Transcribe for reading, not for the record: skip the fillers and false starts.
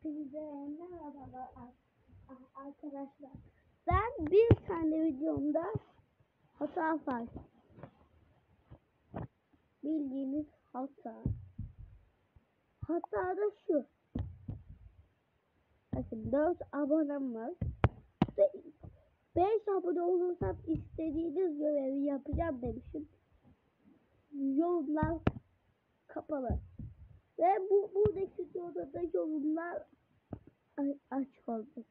Hepinize merhabalar arkadaşlar. Ben bir tane videomda hata var. Bildiğiniz hata. Hata da şu. Bakın 4 abonem var. 5 abone olursam istediğiniz görevi yapacağım demişim. Yorumlar kapalı. Ve buradaki videoda da yorumlar açık oldu.